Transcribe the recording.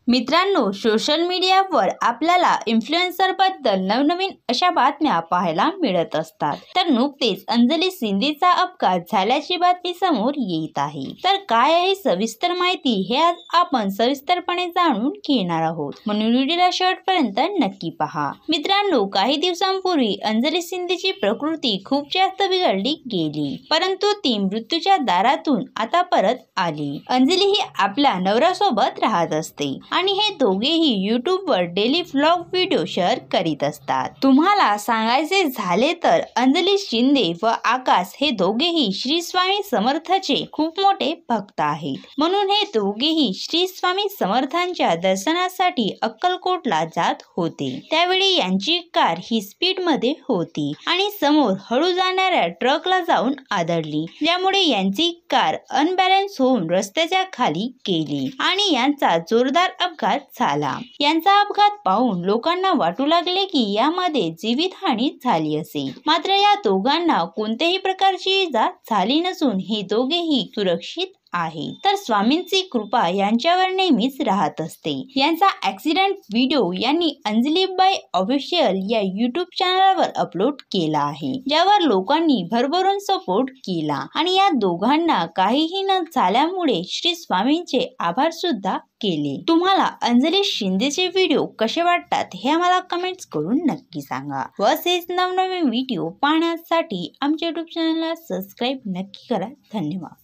मित्रांनो, सोशल मीडियावर आपल्याला इन्फ्लुएन्सर बद्दल नवनवीन अशा बातम्या पाहायला मिळत असतात। तर नुकतेच अंजली शिंदेचा अपघात झाल्याची बातमी समोर येत आहे। तर काय आहे सविस्तर माहिती हे आज आपण सविस्तरपणे जाणून घेणार आहोत, म्हणून व्हिडिओला शेवटपर्यंत नक्की पहा। मित्रांनो, काही दिवसांपूर्वी अंजली शिंदेची प्रकृती खूप जास्त बिघडली गेली, परंतु ती मृत्यूच्या दारातून आता परत आली। अंजली ही आपल्या नवऱ्यासोबत राहत असते आणि हे दोघेही यूट्यूबवर डेली व्लॉग व्हिडिओ शेअर करीत असतात। तुम्हाला सांगायचे झाले तर अंजली शिंदे व आकाश हे दोघेही श्री स्वामी समर्थांचे खूप मोठे भक्त आहेत, म्हणून हे दोघेही श्री स्वामी समर्थांच्या दर्शनासाठी अक्कलकोटला जात होते। त्यावेळी यांची कार ही स्पीड मध्ये होती आणि समोर हळू जाणाऱ्या ट्रकला जाऊन आदळली, ज्यामुळे यांची कार अनबॅलन्स होऊन रस्त्याच्या खाली गेली आणि यांचा जोरदार अपघात झाला। यांचा अपघात पाहून लोकांना वाटू लागले की यामध्ये जीवितहानी झाली असेल, मात्र या दोघांना कोणत्याही प्रकारची इजा झाली नसून हे दोघेही सुरक्षित आहे। तर स्वामींची कृपा यांच्यावर नेहमीच राहत असते। यांचा ऍक्सिडेंट व्हिडिओ यांनी अंजली बाई ऑफिशियल या यूट्यूब चॅनलवर अपलोड केला आहे, ज्यावर लोकांनी भरभरून सपोर्ट केला आणि या दोघांना काहीही न झाल्यामुळे श्री स्वामींचे आभार सुद्धा केले। तुम्हाला अंजली शिंदेचे व्हिडिओ कसे वाटतात हे आम्हाला कमेंट्स करून नक्की सांगा व असेच नवनवीन व्हिडिओ पाहण्यासाठी आमच्या यूट्यूब चॅनलला सबस्क्राईब नक्की करा। धन्यवाद।